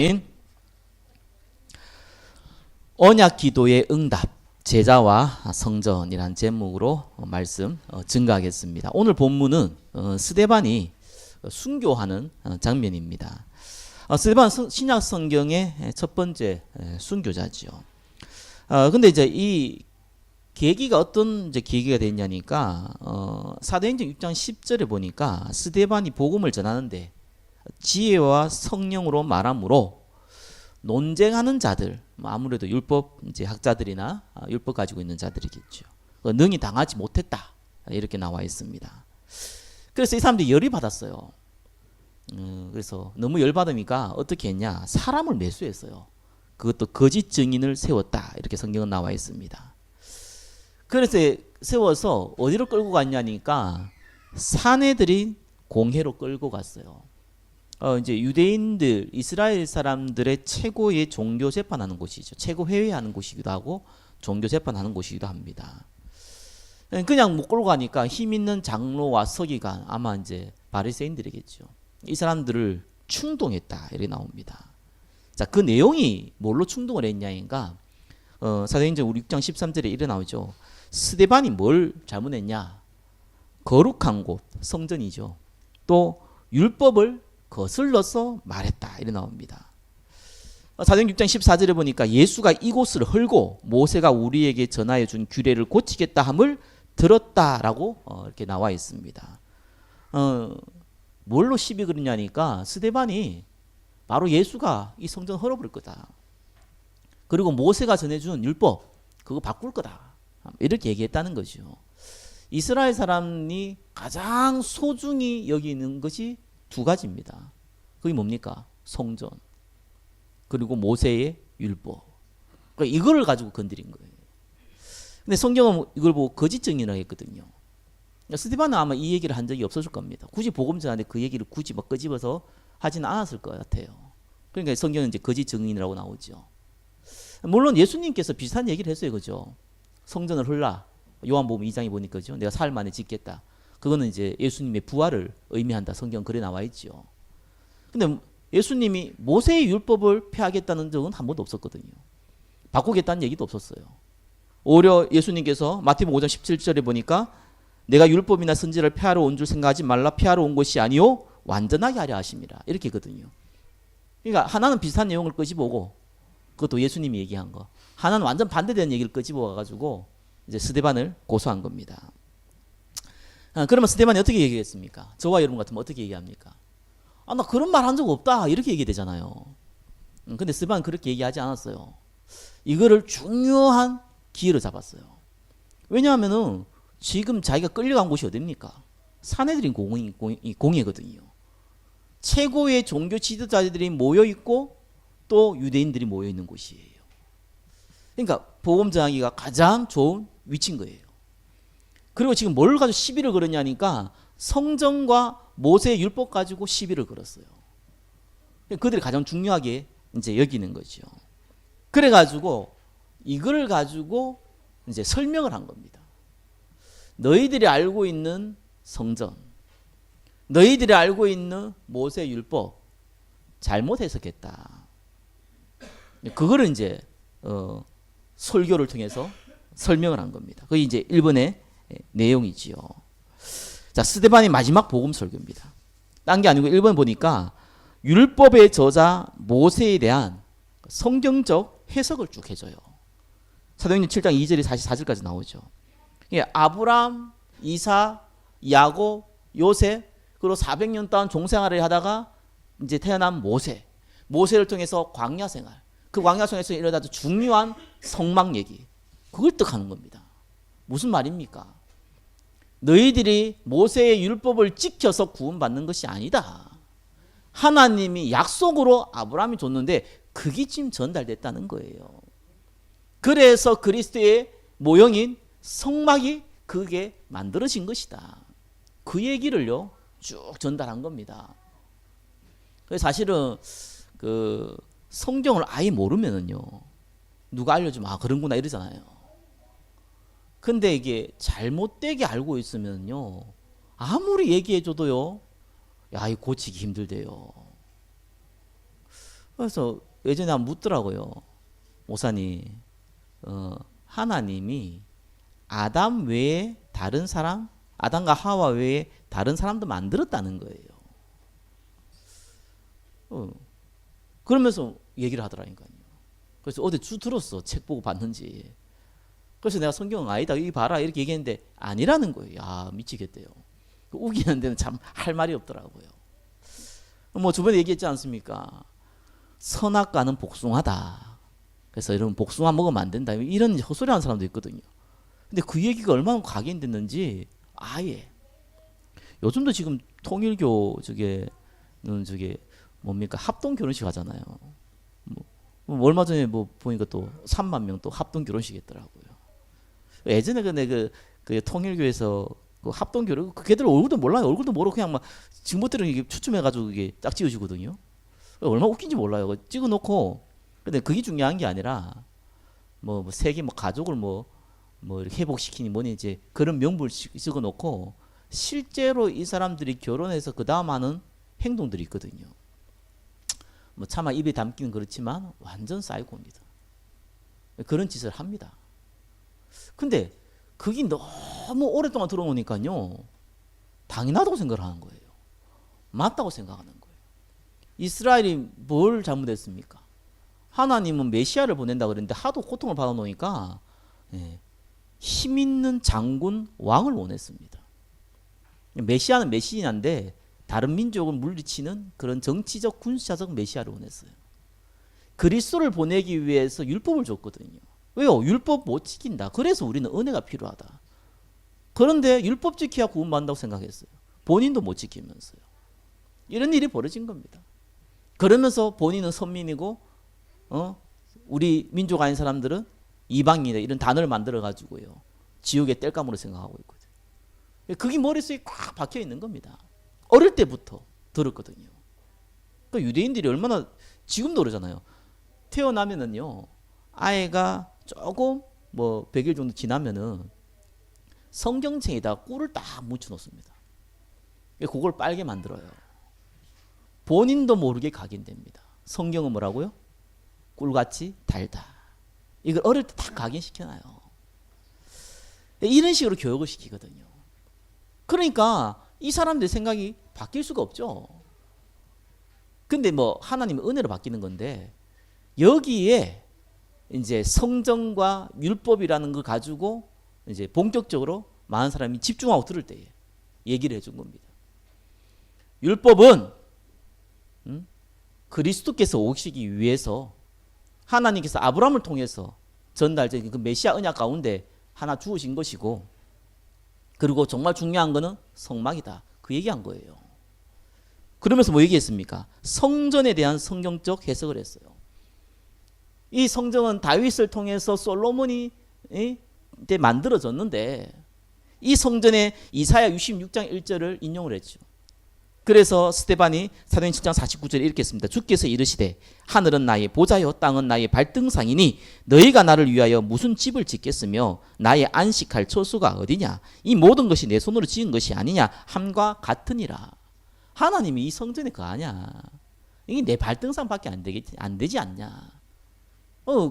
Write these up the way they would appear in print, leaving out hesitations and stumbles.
아멘. 언약 기도의 응답, 제자와 성전이란 제목으로 말씀 증가하겠습니다. 오늘 본문은 스데반이 순교하는 장면입니다. 스데반 신약 성경의 첫 번째 순교자지요. 근데 이제 이 계기가 어떤 이제 계기가 됐냐니까 사도행전 6장 10절에 보니까 스데반이 복음을 전하는데 지혜와 성령으로 말함으로 논쟁하는 자들, 아무래도 율법 이제 학자들이나 율법 가지고 있는 자들이겠죠. 능히 당하지 못했다 이렇게 나와 있습니다. 그래서 이 사람들이 열이 받았어요. 그래서 너무 열 받으니까 어떻게 했냐? 사람을 매수했어요. 그것도 거짓 증인을 세웠다 이렇게 성경은 나와 있습니다. 그래서 세워서 어디로 끌고 갔냐니까 사내들이 공회로 끌고 갔어요. 이제 유대인들, 이스라엘 사람들의 최고의 종교 재판하는 곳이죠. 최고 회의하는 곳이기도 하고 종교 재판하는 곳이기도 합니다. 그냥 못 끌고 가니까 힘 있는 장로와 서기관, 아마 이제 바리새인들이겠죠. 이 사람들을 충동했다 이렇게 나옵니다. 자, 그 내용이 뭘로 충동을 했냐니까 사도행전 6장 13절에 이래 나오죠. 스데반이 뭘 잘못했냐? 거룩한 곳, 성전이죠. 또 율법을 거슬러서 말했다 이래 나옵니다. 사도행전 6장 14절에 보니까 예수가 이곳을 헐고 모세가 우리에게 전하여 준 규례를 고치겠다 함을 들었다라고 이렇게 나와 있습니다. 뭘로 시비 걸었냐니까 스데반이 바로 예수가 이 성전 헐어버릴 거다. 그리고 모세가 전해준 율법 그거 바꿀 거다. 이렇게 얘기했다는 거죠. 이스라엘 사람이 가장 소중히 여기는 것이 두 가지입니다. 그게 뭡니까? 성전 그리고 모세의 율법. 그러니까 이거를 가지고 건드린 거예요. 근데 성경은 이걸 보고 거짓 증인을 했거든요. 스데반은 아마 이 얘기를 한 적이 없었을 겁니다. 굳이 복음 전하는데 그 얘기를 굳이 막 끄집어서 하지는 않았을 것 같아요. 그러니까 성경은 이제 거짓 증인이라고 나오죠. 물론 예수님께서 비슷한 얘기를 했어요, 그죠? 성전을 헐라. 요한복음 2장에 보니까죠. 내가 사흘 만에 짓겠다. 그거는 이제 예수님의 부활을 의미한다. 성경 글에 나와 있죠. 근데 예수님이 모세의 율법을 폐하겠다는 적은 한 번도 없었거든요. 바꾸겠다는 얘기도 없었어요. 오히려 예수님께서 마태복음 5장 17절에 보니까 내가 율법이나 선지를 폐하러 온 줄 생각하지 말라. 폐하러 온 것이 아니요 완전하게 하려 하심이라. 이렇게 거든요. 그러니까 하나는 비슷한 내용을 끄집어오고 그것도 예수님이 얘기한 거. 하나는 완전 반대되는 얘기를 끄집어 가지고 이제 스데반을 고소한 겁니다. 그러면 스데반이 어떻게 얘기했습니까? 저와 여러분 같으면 어떻게 얘기합니까? 나 그런 말 한 적 없다 이렇게 얘기되잖아요. 근데 스데반은 그렇게 얘기하지 않았어요. 이거를 중요한 기회로 잡았어요. 왜냐하면은 지금 자기가 끌려간 곳이 어딥니까? 사내들인 공회거든요. 최고의 종교 지도자들이 모여 있고 또 유대인들이 모여 있는 곳이에요. 그러니까 복음 전하기가 가장 좋은 위치인 거예요. 그리고 지금 뭘 가지고 시비를 걸었냐니까 성전과 모세의 율법 가지고 시비를 걸었어요. 그들이 가장 중요하게 이제 여기는 거죠. 그래가지고 이걸 가지고 이제 설명을 한 겁니다. 너희들이 알고 있는 성전, 너희들이 알고 있는 모세 율법 잘못 해석했다. 그거를 이제 설교를 통해서 설명을 한 겁니다. 그게 이제 1번의 내용이지요. 자, 스데반의 마지막 복음 설교입니다. 딴 게 아니고 1번 보니까 율법의 저자 모세에 대한 성경적 해석을 쭉 해줘요. 사도행전 7장 2절에 44절까지 나오죠. 아브람, 이사, 야곱, 요셉 그리고 400년 동안 종생활을 하다가 이제 태어난 모세를 통해서 광야 생활, 그 광야 생활에서 일어나도 중요한 성막 얘기, 그걸 뜻하는 겁니다. 무슨 말입니까? 너희들이 모세의 율법을 지켜서 구원받는 것이 아니다. 하나님이 약속으로 아브라함이 줬는데 그게 지금 전달됐다는 거예요. 그래서 그리스도의 모형인 성막이 그게 만들어진 것이다. 그 얘기를요 쭉 전달한 겁니다. 그래서 사실은 그 성경을 아예 모르면은요 누가 알려주면 그런구나 이러잖아요. 근데 이게 잘못되게 알고 있으면요 아무리 얘기해줘도요 야, 이 고치기 힘들대요. 그래서 예전에 한번 묻더라고요. 목사님, 하나님이 아담 외에 다른 사람, 아담과 하와 외에 다른 사람도 만들었다는 거예요. 그러면서 얘기를 하더라니까요. 그래서 어디 들었어. 책 보고 봤는지. 그래서 내가 성경은 아니다. 여기 봐라. 이렇게 얘기했는데 아니라는 거예요. 야, 미치겠대요. 우기는 데는 참 할 말이 없더라고요. 뭐 저번에 얘기했지 않습니까? 선악과는 복숭아다. 그래서 여러분 복숭아 먹으면 안 된다. 이런 헛소리 하는 사람도 있거든요. 근데 그 얘기가 얼마나 각인됐는지 아예. 요즘도 지금 통일교 저게 뭡니까? 합동 결혼식 하잖아요. 뭐 얼마 전에 뭐 보니까 또 3만 명 또 합동 결혼식 했더라고요. 예전에 그 통일교에서 그 합동 결혼 걔들 얼굴도 몰라요. 얼굴도 모르고 그냥 막 지금부터는 이게 추첨해가지고 이게 딱 찍어주거든요. 얼마나 웃긴지 몰라요. 찍어놓고 근데 그게 중요한 게 아니라 뭐 세계 뭐 가족을 뭐 이렇게 회복시키니 뭐니 이제 그런 명분을 찍어놓고 실제로 이 사람들이 결혼해서 그 다음 하는 행동들이 있거든요. 뭐 차마 입에 담기는 그렇지만 완전 사이코입니다. 그런 짓을 합니다. 근데 그게 너무 오랫동안 들어오니까요 당연하다고 생각을 하는 거예요. 맞다고 생각하는 거예요. 이스라엘이 뭘 잘못했습니까? 하나님은 메시아를 보낸다 그랬는데 하도 고통을 받아놓으니까 힘 있는 장군 왕을 원했습니다. 메시아는 메시아인데 다른 민족을 물리치는 그런 정치적 군사적 메시아를 원했어요. 그리스도를 보내기 위해서 율법을 줬거든요. 왜요? 율법 못 지킨다. 그래서 우리는 은혜가 필요하다. 그런데 율법 지켜야 구원받는다고 생각했어요. 본인도 못 지키면서요. 이런 일이 벌어진 겁니다. 그러면서 본인은 선민이고 우리 민족 아닌 사람들은 이방인이다. 이런 단어를 만들어 가지고요. 지옥의 땔감으로 생각하고 있거든요. 그게 머릿속에 꽉 박혀 있는 겁니다. 어릴 때부터 들었거든요. 그 유대인들이 얼마나 지금도 그러잖아요. 태어나면은요. 아이가 조금 뭐 100일 정도 지나면은 성경책에다 꿀을 딱 묻혀 놓습니다. 그걸 빨게 만들어요. 본인도 모르게 각인됩니다. 성경은 뭐라고요? 꿀같이 달다. 이걸 어릴 때 딱 각인시켜놔요. 이런 식으로 교육을 시키거든요. 그러니까 이 사람들 생각이 바뀔 수가 없죠. 근데 뭐 하나님의 은혜로 바뀌는 건데 여기에 이제 성정과 율법이라는 걸 가지고 이제 본격적으로 많은 사람이 집중하고 들을 때에 얘기를 해준 겁니다. 율법은 그리스도께서 오시기 위해서 하나님께서 아브라함을 통해서 전달된 그 메시아 언약 가운데 하나 주어진 것이고 그리고 정말 중요한 거는 성막이다. 그 얘기한 거예요. 그러면서 뭐 얘기했습니까? 성전에 대한 성경적 해석을 했어요. 이 성전은 다윗을 통해서 솔로몬이 때 만들어졌는데 이 성전에 이사야 66장 1절을 인용을 했죠. 그래서 스데반이 사도행 7장 49절에 이렇게 했습니다. 주께서 이르시되 하늘은 나의 보좌요 땅은 나의 발등상이니 너희가 나를 위하여 무슨 집을 짓겠으며 나의 안식할 처소가 어디냐 이 모든 것이 내 손으로 지은 것이 아니냐 함과 같으니라. 하나님이 이 성전에 그 아냐 이게 내 발등상밖에 안 되지 않냐.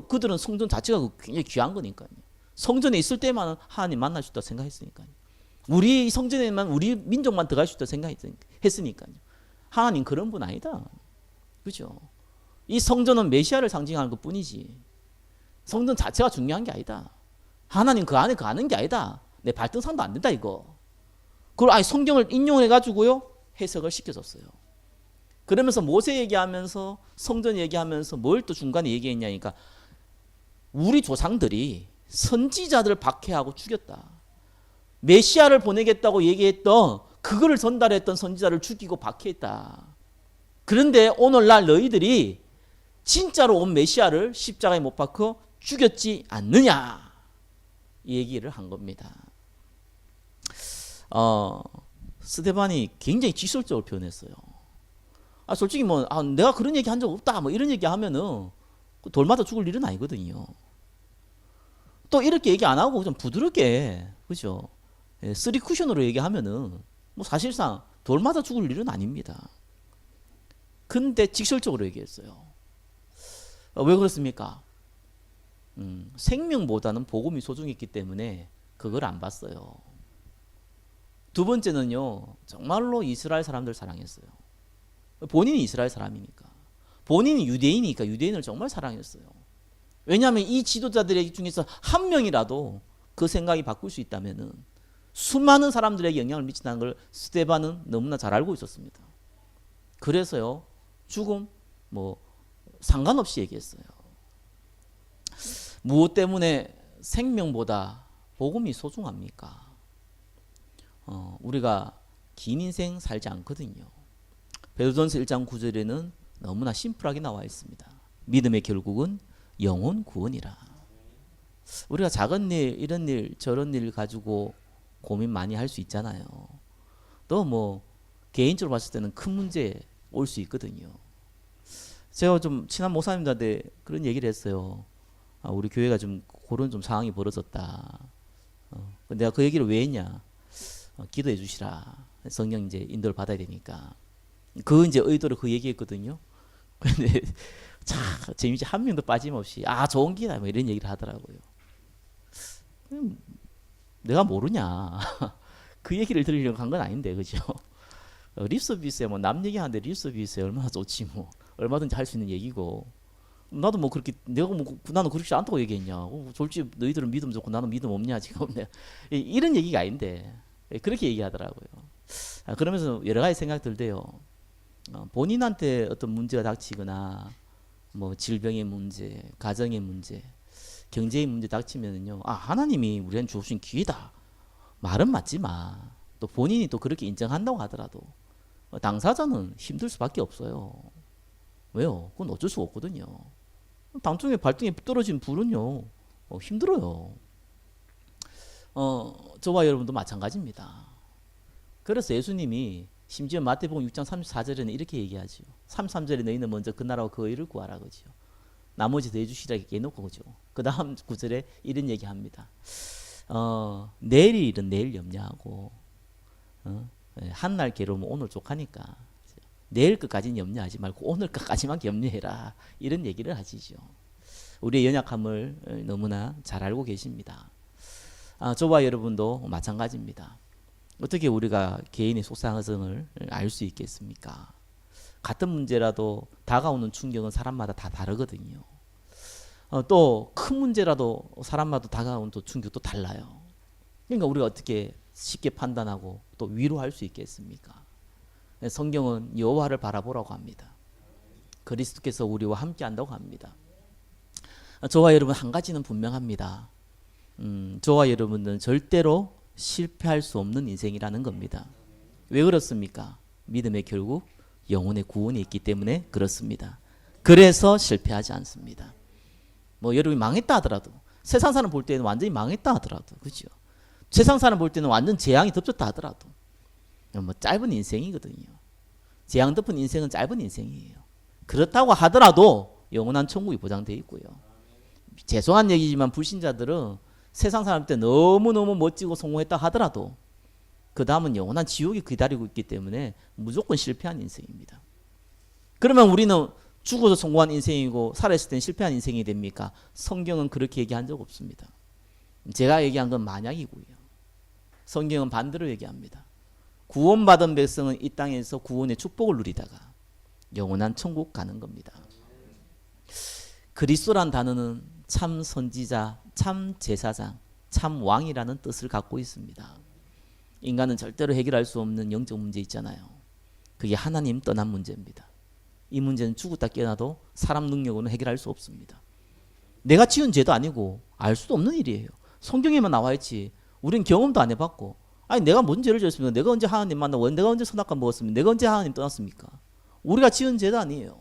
그들은 성전 자체가 굉장히 귀한 거니까요. 성전에 있을 때만 하나님 만날 수 있다고 생각했으니까요. 우리 성전에만 우리 민족만 들어갈 수 있다고 생각했으니까요. 하나님 그런 분 아니다. 그죠? 이 성전은 메시아를 상징하는 것 뿐이지 성전 자체가 중요한 게 아니다. 하나님 그 안에 가는 게 아니다. 내 발등상도 안 된다 이거. 그걸 아예 성경을 인용해가지고요 해석을 시켜줬어요. 그러면서 모세 얘기하면서 성전 얘기하면서 뭘 또 중간에 얘기했냐니까 우리 조상들이 선지자들을 박해하고 죽였다. 메시아를 보내겠다고 얘기했던 그거를 전달했던 선지자를 죽이고 박해했다. 그런데 오늘날 너희들이 진짜로 온 메시아를 십자가에 못 박혀 죽였지 않느냐 이 얘기를 한 겁니다. 스데반이 굉장히 직설적으로 표현했어요. 솔직히 뭐 내가 그런 얘기 한 적 없다 뭐 이런 얘기 하면은 돌마다 죽을 일은 아니거든요. 또 이렇게 얘기 안 하고 좀 부드럽게 그죠? 쓰리 쿠션으로 얘기하면은 뭐 사실상 돌마다 죽을 일은 아닙니다. 근데 직설적으로 얘기했어요. 왜 그렇습니까? 생명보다는 복음이 소중했기 때문에 그걸 안 봤어요. 두 번째는요, 정말로 이스라엘 사람들 사랑했어요. 본인이 이스라엘 사람이니까. 본인이 유대인이니까 유대인을 정말 사랑했어요. 왜냐하면 이 지도자들 중에서 한 명이라도 그 생각이 바꿀 수 있다면은 수많은 사람들에게 영향을 미친다는 걸 스데반은 너무나 잘 알고 있었습니다. 그래서요, 죽음 뭐 상관없이 얘기했어요. 무엇 때문에 생명보다 복음이 소중합니까? 우리가 긴 인생 살지 않거든요. 베드로전서 1장 9절에는 너무나 심플하게 나와 있습니다. 믿음의 결국은 영혼 구원이라. 우리가 작은 일, 이런 일, 저런 일 가지고 고민 많이 할 수 있잖아요. 또 뭐 개인적으로 봤을 때는 큰 문제 올 수 있거든요. 제가 좀 친한 목사님들한테 그런 얘기를 했어요. 우리 교회가 좀 그런 좀 상황이 벌어졌다. 내가 그 얘기를 왜 했냐? 기도해 주시라. 성령 이제 인도를 받아야 되니까. 그 이제 의도로 그 얘기했거든요. 근데 자, 재미지 한 명도 빠짐없이 좋은 기다 뭐 이런 얘기를 하더라고요. 내가 모르냐? 그 얘기를 들으려고 한 건 아닌데, 그죠? 립서비스에 뭐 남 얘기하는데 립서비스에 얼마나 좋지 뭐 얼마든지 할 수 있는 얘기고. 나도 뭐 그렇게 내가 뭐 나는 그렇지 않다고 얘기했냐? 솔직히 너희들은 믿음 좋고 나는 믿음 없냐 지금? 이런 얘기가 아닌데 그렇게 얘기하더라고요. 그러면서 여러 가지 생각 들대요. 본인한테 어떤 문제가 닥치거나 뭐 질병의 문제, 가정의 문제, 경제의 문제 닥치면은요, 하나님이 우리한테 주신 기회다. 말은 맞지만 또 본인이 또 그렇게 인정한다고 하더라도 당사자는 힘들 수밖에 없어요. 왜요? 그건 어쩔 수가 없거든요. 당중에 발등에 떨어진 불은요, 힘들어요. 저와 여러분도 마찬가지입니다. 그래서 예수님이 심지어 마태복음 6장 34절에는 이렇게 얘기하죠. 33절에 너희는 먼저 그 나라와 그 의를 구하라 그죠. 나머지 더해 주시라 이렇게 해놓고 그죠. 그 다음 구절에 이런 얘기합니다. 내일 일은 내일 염려하고 한날 괴로우면 오늘 족하니까 내일 것까지는 염려하지 말고 오늘 것까지만 염려해라. 이런 얘기를 하시죠. 우리의 연약함을 너무나 잘 알고 계십니다. 저와 여러분도 마찬가지입니다. 어떻게 우리가 개인의 속상성을 알 수 있겠습니까? 같은 문제라도 다가오는 충격은 사람마다 다 다르거든요. 또 큰 문제라도 사람마다 다가오는 또 충격도 달라요. 그러니까 우리가 어떻게 쉽게 판단하고 또 위로할 수 있겠습니까? 성경은 여호와를 바라보라고 합니다. 그리스도께서 우리와 함께 한다고 합니다. 저와 여러분 한 가지는 분명합니다. 저와 여러분은 절대로 실패할 수 없는 인생이라는 겁니다. 왜 그렇습니까? 믿음의 결국 영혼의 구원이 있기 때문에 그렇습니다. 그래서 실패하지 않습니다. 뭐 여러분이 망했다 하더라도 세상 사람 볼 때는 완전히 망했다 하더라도 그죠? 세상 사람 볼 때는 완전 재앙이 덮쳤다 하더라도 뭐 짧은 인생이거든요. 재앙 덮은 인생은 짧은 인생이에요. 그렇다고 하더라도 영원한 천국이 보장되어 있고요. 죄송한 얘기지만 불신자들은 세상 사람 때 너무너무 멋지고 성공했다 하더라도 그 다음은 영원한 지옥이 기다리고 있기 때문에 무조건 실패한 인생입니다. 그러면 우리는 죽어서 성공한 인생이고 살아있을 때는 실패한 인생이 됩니까? 성경은 그렇게 얘기한 적 없습니다. 제가 얘기한 건 만약이고요. 성경은 반대로 얘기합니다. 구원받은 백성은 이 땅에서 구원의 축복을 누리다가 영원한 천국 가는 겁니다. 그리스도란 단어는 참 선지자, 참 제사장, 참 왕이라는 뜻을 갖고 있습니다. 인간은 절대로 해결할 수 없는 영적 문제 있잖아요. 그게 하나님 떠난 문제입니다. 이 문제는 죽었다 깨어나도 사람 능력으로는 해결할 수 없습니다. 내가 지은 죄도 아니고 알 수도 없는 일이에요. 성경에만 나와 있지 우리는 경험도 안 해봤고 내가 뭔 죄를 지었습니까? 내가 언제 하나님 만나고 내가 언제 선악과 먹었습니까? 내가 언제 하나님 떠났습니까? 우리가 지은 죄도 아니에요.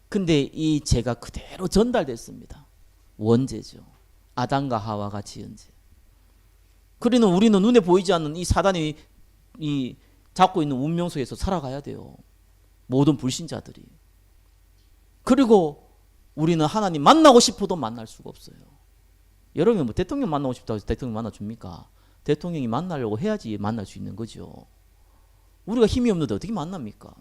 근데 이 죄가 그대로 전달됐습니다. 원죄죠. 아담과 하와가 지은 죄. 그러는 우리는 눈에 보이지 않는 이 사단이 잡고 있는 운명 속에서 살아가야 돼요. 모든 불신자들이. 그리고 우리는 하나님 만나고 싶어도 만날 수가 없어요. 여러분 뭐 대통령 만나고 싶다고 해서 대통령 만나줍니까? 대통령이 만나려고 해야지 만날 수 있는 거죠. 우리가 힘이 없는데 어떻게 만납니까?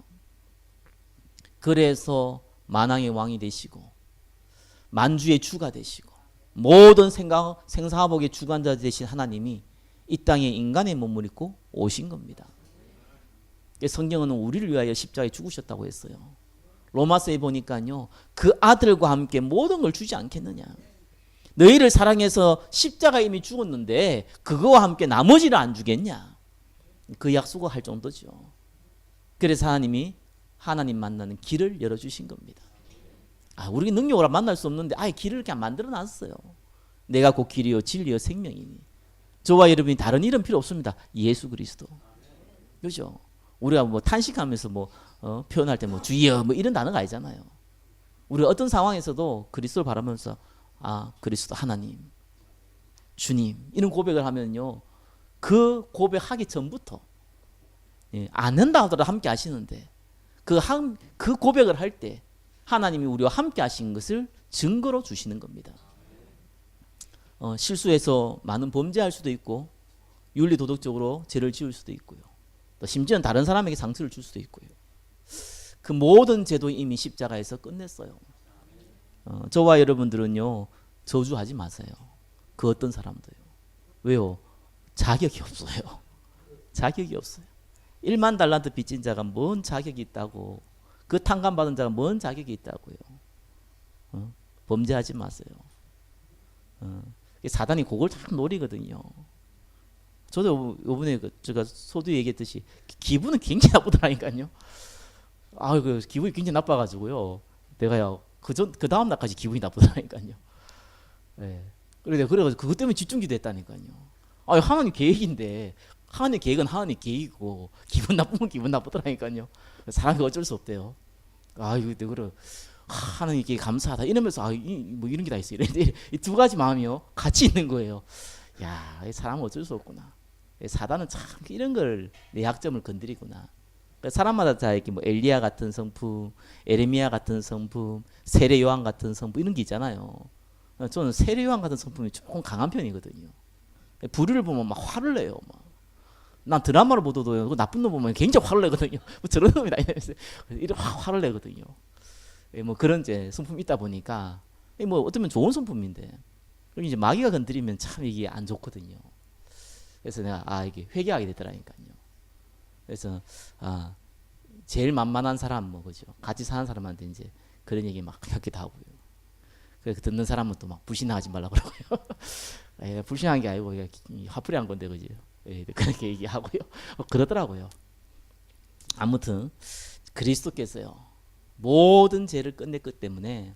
그래서 만왕의 왕이 되시고 만주의 주가 되시고 모든 생사화복의 주관자 되신 하나님이 이 땅에 인간의 몸을 입고 오신 겁니다. 성경은 우리를 위하여 십자가에 죽으셨다고 했어요. 로마서에 보니까요, 그 아들과 함께 모든 걸 주지 않겠느냐. 너희를 사랑해서 십자가에 이미 죽었는데 그거와 함께 나머지를 안 주겠냐. 그 약속을 할 정도죠. 그래서 하나님이 하나님 만나는 길을 열어주신 겁니다. 우리 능력으로 만날 수 없는데 아예 길을 이렇게 만들어놨어요. 내가 곧 길이요 진리요 생명이니. 저와 여러분이 다른 이름 필요 없습니다. 예수 그리스도. 그렇죠? 우리가 뭐 탄식하면서 표현할 때 주여 이런 단어가 아니잖아요. 우리가 어떤 상황에서도 그리스도를 바라면서 그리스도 하나님, 주님 이런 고백을 하면요, 그 고백하기 전부터 안 한다 하더라도 함께 하시는데 그 고백을 할 때 하나님이 우리와 함께 하신 것을 증거로 주시는 겁니다. 실수해서 많은 범죄할 수도 있고 윤리도덕적으로 죄를 지을 수도 있고요. 또 심지어는 다른 사람에게 상처를 줄 수도 있고요. 그 모든 죄도 이미 십자가에서 끝냈어요. 저와 여러분들은요, 저주하지 마세요. 그 어떤 사람도요. 왜요? 자격이 없어요. 자격이 없어요. 1만 달란트 빚진 자가 뭔 자격이 있다고, 그 탕감받은 자가 뭔 자격이 있다고요. 범죄하지 마세요. 사단이 그걸 참 노리거든요. 저도 이번에 제가 소두에 얘기했듯이 기분은 굉장히 나쁘더라니까요. 기분이 굉장히 나빠가지고요. 내가요 그 다음 날까지 기분이 나쁘더라니까요. 그래가지고 그것 때문에 집중기도 했다니까요. 하나님 계획인데 하나님 계획은 하나님 계획이고 기분 나쁘면 기분 나쁘더라니까요. 사람이 어쩔 수 없대요. 이거 그래. 하나님께 감사하다 이러면서 뭐 이런 게 다 있어요. 이 두 가지 마음이요 같이 있는 거예요. 이 사람은 어쩔 수 없구나. 사단은 참 이런 걸 내 약점을 건드리구나. 사람마다 다 이렇게 엘리야 같은 성품, 에레미야 같은 성품, 세례 요한 같은 성품 이런 게 있잖아요. 저는 세례 요한 같은 성품이 조금 강한 편이거든요. 불의를 보면 막 화를 내요. 난 드라마를 보도요 나쁜 놈 보면 굉장히 화를 내거든요. 저런 놈이 다 이러면서 이렇게 화를 내거든요. 그런 이제 성품이 있다 보니까 어쩌면 좋은 성품인데 이제 마귀가 건드리면 참 이게 안 좋거든요. 그래서 내가 이게 회개하게 되더라니까요. 그래서 제일 만만한 사람 그죠? 같이 사는 사람한테 이제 그런 얘기 막 하기도 하고요. 그래서 듣는 사람은 또 막 불신하지 말라고 그러고요. 불신한 게 아니고 화풀이 한 건데 그죠? 그렇게 얘기하고요. 그러더라고요. 아무튼 그리스도께서요 모든 죄를 끝냈기 때문에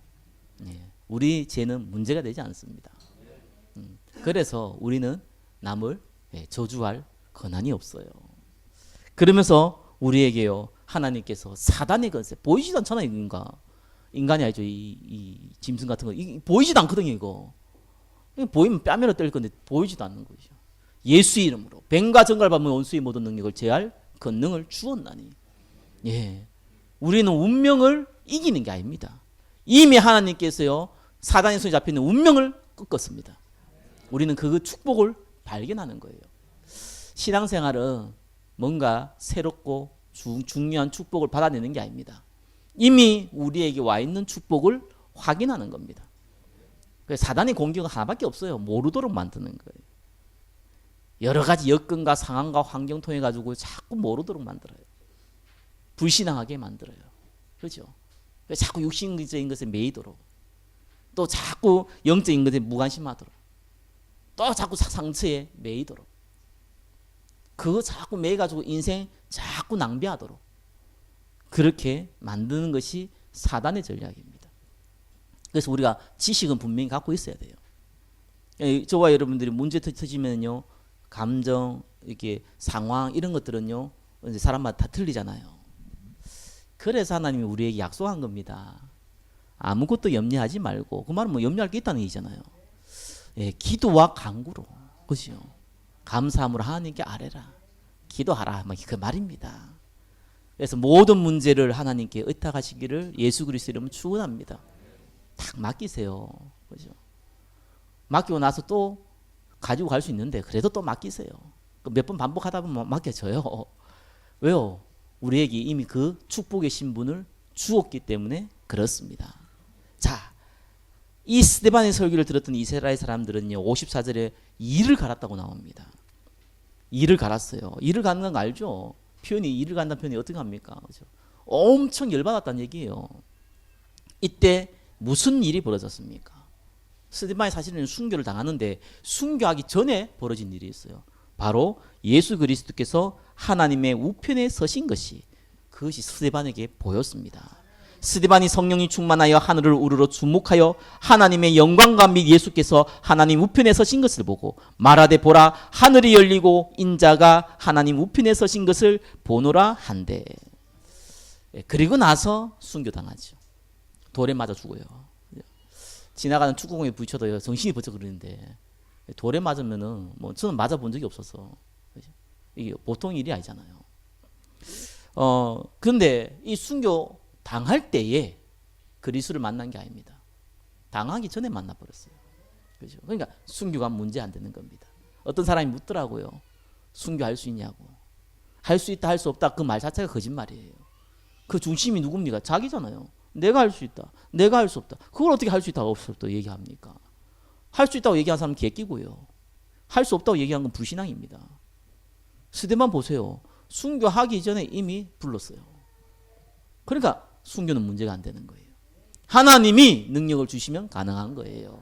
우리 죄는 문제가 되지 않습니다. 그래서 우리는 남을 저주할 권한이 없어요. 그러면서 우리에게요 하나님께서 사단의 건세, 보이지도 않잖아요. 인간이 아니죠. 이 짐승 같은 거 보이지도 않거든요. 이거 보이면 뺨으로 때릴 건데 보이지도 않는 거죠. 예수 이름으로 뱀과 정갈 밟은 원수의 모든 능력을 제할 권능을 주었나니. 우리는 운명을 이기는 게 아닙니다. 이미 하나님께서요 사단의 손에 잡히는 운명을 꺾었습니다. 우리는 그 축복을 발견하는 거예요. 신앙생활은 뭔가 새롭고 중요한 축복을 받아내는 게 아닙니다. 이미 우리에게 와 있는 축복을 확인하는 겁니다. 사단의 공격은 하나밖에 없어요. 모르도록 만드는 거예요. 여러 가지 여건과 상황과 환경 통해 가지고 자꾸 모르도록 만들어요. 불신앙하게 만들어요. 그렇죠? 자꾸 육신적인 것에 매이도록, 또 자꾸 영적인 것에 무관심하도록, 또 자꾸 상처에 매이도록, 그거 자꾸 매가지고 인생 자꾸 낭비하도록 그렇게 만드는 것이 사단의 전략입니다. 그래서 우리가 지식은 분명히 갖고 있어야 돼요. 저와 여러분들이 문제 터지면요, 감정, 이렇게 상황 이런 것들은요, 이제 사람마다 다 틀리잖아요. 그래서 하나님이 우리에게 약속한 겁니다. 아무것도 염려하지 말고, 그 말은 염려할 게 있다는 얘기잖아요. 기도와 간구로, 그죠? 감사함으로 하나님께 아뢰라, 기도하라, 그 말입니다. 그래서 모든 문제를 하나님께 의탁하시기를 예수 그리스도 이름으로 축원합니다. 딱 맡기세요, 그죠? 맡기고 나서 또 가지고 갈 수 있는데 그래도 또 맡기세요. 몇 번 반복하다 보면 맡겨져요. 왜요? 우리에게 이미 그 축복의 신분을 주었기 때문에 그렇습니다. 자, 이 스데반의 설교를 들었던 이스라엘 사람들은요, 54절에 이를 갈았다고 나옵니다. 이를 갈았어요. 이를 가는 건 알죠? 표현이 이를 간다는 표현이 어떻게 합니까? 그렇죠? 엄청 열받았다는 얘기예요. 이때 무슨 일이 벌어졌습니까? 스데반이 사실은 순교를 당하는데 순교하기 전에 벌어진 일이 있어요. 바로 예수 그리스도께서 하나님의 우편에 서신 것이 그것이 스데반에게 보였습니다. 스데반이 성령이 충만하여 하늘을 우러러 주목하여 하나님의 영광과 및 예수께서 하나님 우편에 서신 것을 보고 말하되 보라 하늘이 열리고 인자가 하나님 우편에 서신 것을 보노라 한대. 그리고 나서 순교당하죠. 돌에 맞아 죽어요. 지나가는 축구공에 부딪혀도 정신이 번쩍 그러는데 돌에 맞으면은 뭐 저는 맞아본 적이 없어서 이게 보통 일이 아니잖아요. 그런데 이 순교 당할 때에 그리스도를 만난 게 아닙니다. 당하기 전에 만나버렸어요. 그렇죠? 그러니까 순교가 문제 안 되는 겁니다. 어떤 사람이 묻더라고요. 순교할 수 있냐고. 할 수 있다 할 수 없다 그 말 자체가 거짓말이에요. 그 중심이 누굽니까? 자기잖아요. 내가 할 수 있다. 내가 할 수 없다. 그걸 어떻게 할 수 있다 없을 때 얘기합니까? 할 수 있다고 얘기한 사람은 개끼고요. 할 수 없다고 얘기한 건 불신앙입니다. 스데반 보세요. 순교하기 전에 이미 불렀어요. 그러니까 순교는 문제가 안 되는 거예요. 하나님이 능력을 주시면 가능한 거예요.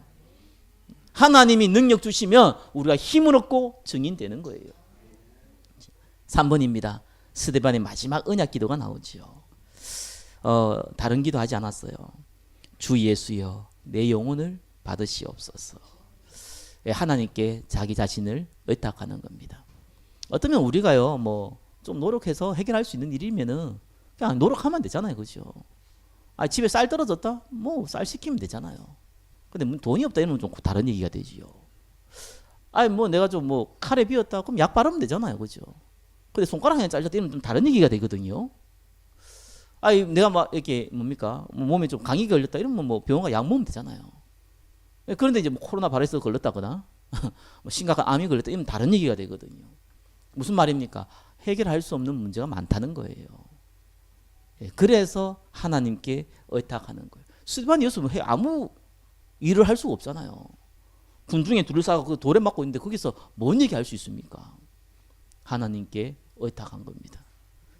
하나님이 능력 주시면 우리가 힘을 얻고 증인되는 거예요. 3번입니다. 스데반의 마지막 언약 기도가 나오죠. 다른 기도하지 않았어요. 주 예수여 내 영혼을 받으시옵소서. 하나님께 자기 자신을 의탁하는 겁니다. 어쩌면 우리가요 뭐 좀 노력해서 해결할 수 있는 일이면은 그냥 노력하면 되잖아요, 그죠? 집에 쌀 떨어졌다? 뭐 쌀 시키면 되잖아요. 근데 돈이 없다 이러면 좀 다른 얘기가 되지요. 뭐 내가 좀 뭐 칼에 비었다? 그럼 약 바르면 되잖아요, 그죠? 근데 손가락 하나 잘렸다 이러면 좀 다른 얘기가 되거든요. 내가 막 이렇게 뭡니까? 몸에 좀 감기 걸렸다 이러면 뭐 병원 가 약 먹으면 되잖아요. 그런데 이제 뭐 코로나 바이러스 걸렸다거나 뭐 심각한 암이 걸렸다 이러면 다른 얘기가 되거든요. 무슨 말입니까? 해결할 수 없는 문제가 많다는 거예요. 그래서 하나님께 의탁하는 거예요. 스데반이었으면 아무 일을 할 수가 없잖아요. 군중에 둘러싸고 그 돌에 맞고 있는데 거기서 뭔 얘기할 수 있습니까? 하나님께 의탁한 겁니다.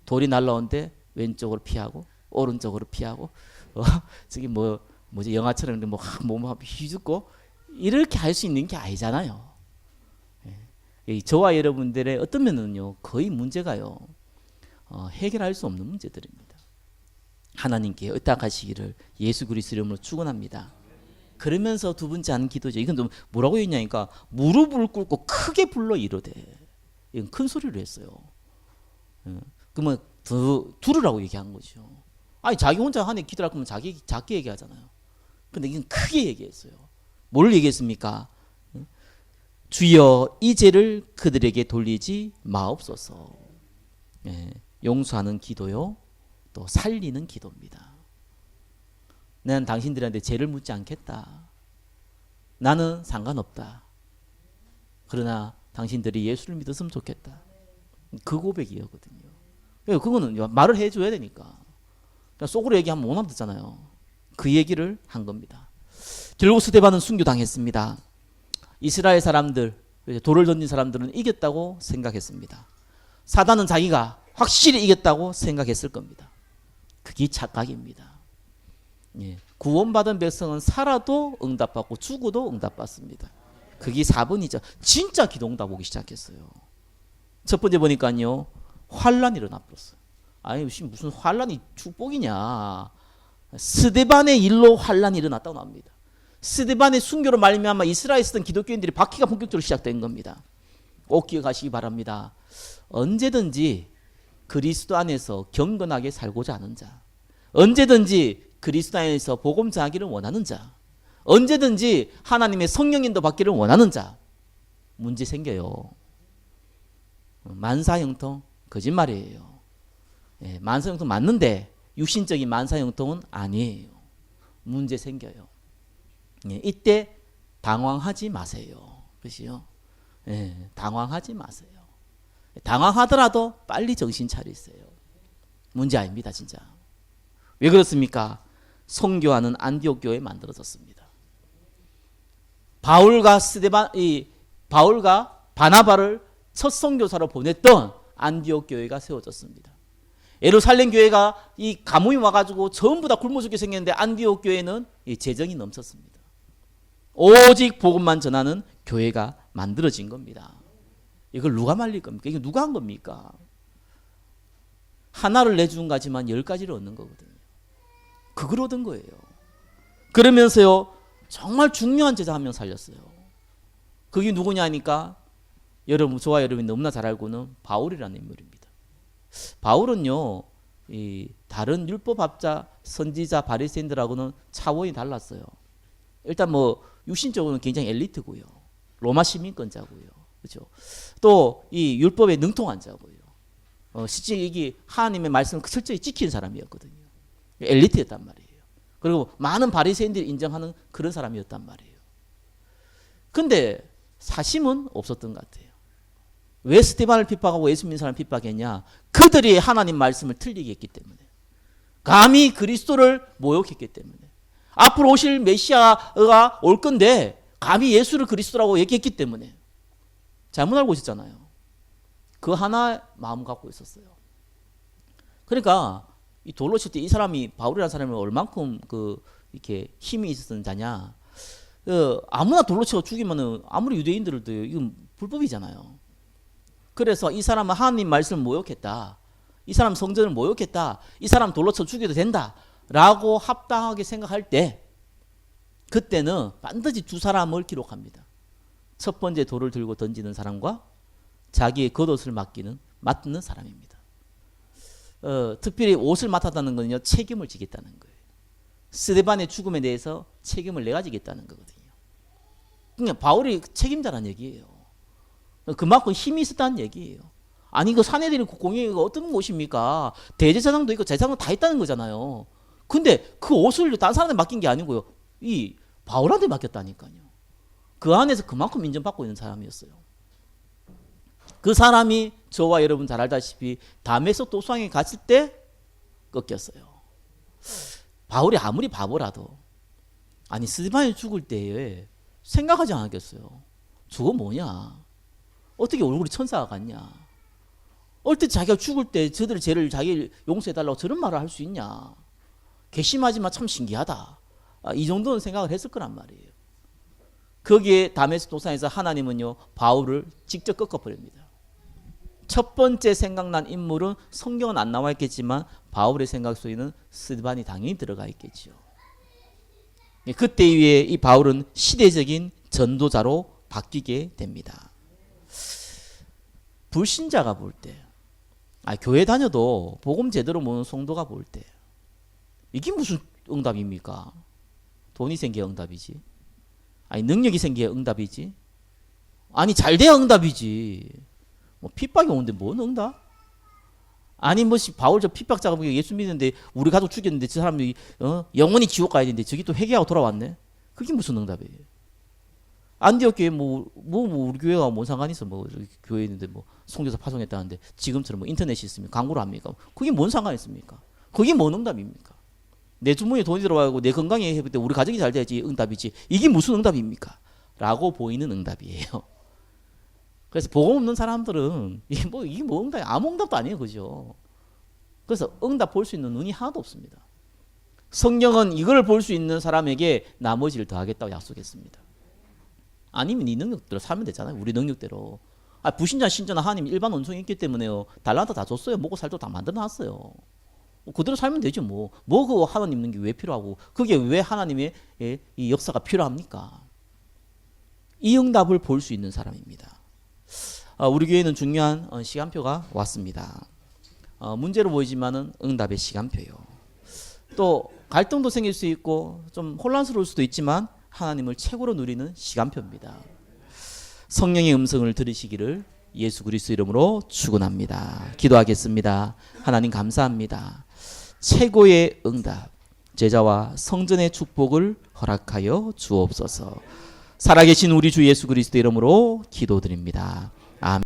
돌이 날라오는데 왼쪽으로 피하고 오른쪽으로 피하고 저기 뭐지 영화처럼 뭐 몸 휘젓고 이렇게 할 수 있는 게 아니잖아요. 저와 여러분들의 어떤 면은요 거의 문제가요 해결할 수 없는 문제들입니다. 하나님께 의탁하시기를 예수 그리스도 이름으로 축원합니다. 그러면서 두 번째 하는 기도죠. 이건 좀 뭐라고 했냐니까 무릎을 꿇고 크게 불러 이르되 이건 큰 소리로 했어요. 그러면 들으라고 얘기한 거죠. 자기 혼자 하는 기도를 하면 자기 작게 얘기하잖아요. 근데 이건 크게 얘기했어요. 뭘 얘기했습니까? 주여 이 죄를 그들에게 돌리지 마옵소서. 용서하는 기도요. 또 살리는 기도입니다. 나는 당신들한테 죄를 묻지 않겠다. 나는 상관없다. 그러나 당신들이 예수를 믿었으면 좋겠다. 그 고백이었거든요. 그거는 말을 해줘야 되니까. 속으로 얘기하면 못 알아듣잖아요. 그 얘기를 한 겁니다. 결국 스데반은 순교당했습니다. 이스라엘 사람들, 돌을 던진 사람들은 이겼다고 생각했습니다. 사단은 자기가 확실히 이겼다고 생각했을 겁니다. 그게 착각입니다. 구원받은 백성은 살아도 응답받고 죽어도 응답받습니다. 그게 4번이죠. 진짜 기도 응답 오기 시작했어요. 첫 번째 보니까요. 환란이 일어나버렸어요. 무슨 환란이 축복이냐. 스데반의 일로 환란이 일어났다고 나옵니다. 스데반의 순교로 말미암아 이스라엘에 있었던 기독교인들이 박해가 본격적으로 시작된 겁니다. 꼭 기억하시기 바랍니다. 언제든지 그리스도 안에서 경건하게 살고자 하는 자, 언제든지 그리스도 안에서 복음 전하기를 원하는 자, 언제든지 하나님의 성령인도 받기를 원하는 자, 문제 생겨요. 만사형통 거짓말이에요. 만사형통 맞는데 육신적인 만사형통은 아니에요. 문제 생겨요. 이때 당황하지 마세요. 그렇죠? 당황하지 마세요. 당황하더라도 빨리 정신 차리세요. 문제 아닙니다, 진짜. 왜 그렇습니까? 선교하는 안디옥 교회 만들어졌습니다. 바울과 바나바를 첫 선교사로 보냈던 안디옥 교회가 세워졌습니다. 예루살렘 교회가 이 가뭄이 와가지고 전부 다 굶어 죽게 생겼는데 안디옥 교회는 재정이 넘쳤습니다. 오직 복음만 전하는 교회가 만들어진 겁니다. 이걸 누가 말릴 겁니까? 이거 누가 한 겁니까? 하나를 내준 거지만 10가지를 얻는 거거든요. 그걸 얻은 거예요. 그러면서요, 정말 중요한 제자 한 명 살렸어요. 그게 누구냐 하니까 저와 여러분이 너무나 잘 알고는 바울이라는 인물입니다. 바울은요, 이 다른 율법학자, 선지자, 바리새인들하고는 차원이 달랐어요. 일단 뭐 육신적으로는 굉장히 엘리트고요. 로마 시민권자고요. 그렇죠? 또 이 율법에 능통한 자고요. 실제 이게 하나님의 말씀을 철저히 지킨 사람이었거든요. 엘리트였단 말이에요. 그리고 많은 바리새인들이 인정하는 그런 사람이었단 말이에요. 근데 사심은 없었던 것 같아요. 왜 스데반을 핍박하고 예수 믿는 사람을 핍박했냐? 그들이 하나님 말씀을 틀리게 했기 때문에. 감히 그리스도를 모욕했기 때문에. 앞으로 오실 메시아가 올 건데 감히 예수를 그리스도라고 얘기했기 때문에. 잘못 알고 있었잖아요. 그 하나 마음 갖고 있었어요. 그러니까 이 돌로 칠 때 이 사람이 바울이라는 사람이 얼만큼 이렇게 힘이 있었던 자냐? 아무나 돌로 치고 죽이면은 아무리 유대인들도 이건 불법이잖아요. 그래서 이 사람은 하나님 말씀을 모욕했다. 이 사람 성전을 모욕했다. 이 사람 돌로 쳐 죽여도 된다라고 합당하게 생각할 때 그때는 반드시 두 사람을 기록합니다. 첫 번째 돌을 들고 던지는 사람과 자기의 겉옷을 맡는 사람입니다. 특별히 옷을 맡았다는 것은요, 책임을 지겠다는 거예요. 스데반의 죽음에 대해서 책임을 내가 지겠다는 거거든요. 그러니까 바울이 책임자라는 얘기예요. 그만큼 힘이 있었다는 얘기예요. 아니 그 사내들이 공회가 어떤 곳입니까? 대제사장도 있고 제사장도 다 있다는 거잖아요. 근데 그 옷을 다른 사람한테 맡긴 게 아니고요. 이 바울한테 맡겼다니까요. 그 안에서 그만큼 인정받고 있는 사람이었어요. 그 사람이 저와 여러분 잘 알다시피 다메섹 도상에 갔을 때 꺾였어요. 바울이 아무리 바보라도 아니 스데반이 죽을 때에 생각하지 않았겠어요. 저거 뭐냐? 어떻게 얼굴이 천사가 같냐? 어떻게 자기가 죽을 때 저들의 죄를 자기 용서해달라고 저런 말을 할 수 있냐? 괘씸하지만 참 신기하다. 이 정도는 생각을 했을 거란 말이에요. 거기에 다메섹 도상에서 하나님은요 바울을 직접 꺾어버립니다. 첫 번째 생각난 인물은 성경은 안 나와 있겠지만 바울의 생각 속에는 스데반이 당연히 들어가 있겠죠. 그때 이후에 이 바울은 시대적인 전도자로 바뀌게 됩니다. 불신자가 볼 때, 교회 다녀도 복음 제대로 모르는 성도가 볼 때 이게 무슨 응답입니까? 돈이 생겨야 응답이지. 능력이 생겨야 응답이지. 잘 돼야 응답이지. 핍박이 오는데 뭔 응답? 바울 저 핍박자가 예수 믿는데 우리 가족 죽였는데 저 사람이 영원히 지옥 가야 되는데 저기 또 회개하고 돌아왔네. 그게 무슨 응답이에요? 안디옥 교회 우리 교회가 뭔 상관이 있어? 교회 있는데 선교사 파송했다는데 지금처럼 인터넷이 있으면 광고를 합니까? 그게 뭔 상관이 있습니까? 그게 뭔 응답입니까? 내 주머니에 돈이 들어가고 내 건강에 해볼 때 우리 가정이 잘 돼야지 응답이지. 이게 무슨 응답입니까? 라고 보이는 응답이에요. 그래서 복음 없는 사람들은 이게 뭐 응답이 아무 응답도 아니에요, 그죠? 그래서 응답 볼 수 있는 눈이 하나도 없습니다. 성경은 이걸 볼 수 있는 사람에게 나머지를 더하겠다고 약속했습니다. 아니면 네 능력대로 살면 되잖아요. 우리 능력대로. 부신자 신자나 하나님 일반 원성이 있기 때문에요. 달란트 다 줬어요. 먹고 살도 다 만들어놨어요. 그대로 살면 되죠. 그 하나님 능력이 왜 필요하고 그게 왜 하나님의 이 역사가 필요합니까? 이 응답을 볼 수 있는 사람입니다. 우리 교회는 중요한 시간표가 왔습니다. 문제로 보이지만은 응답의 시간표예요. 또 갈등도 생길 수 있고 좀 혼란스러울 수도 있지만 하나님을 최고로 누리는 시간표입니다. 성령의 음성을 들으시기를 예수 그리스도 이름으로 축원합니다. 기도하겠습니다. 하나님 감사합니다. 최고의 응답, 제자와 성전의 축복을 허락하여 주옵소서. 살아계신 우리 주 예수 그리스도 이름으로 기도드립니다.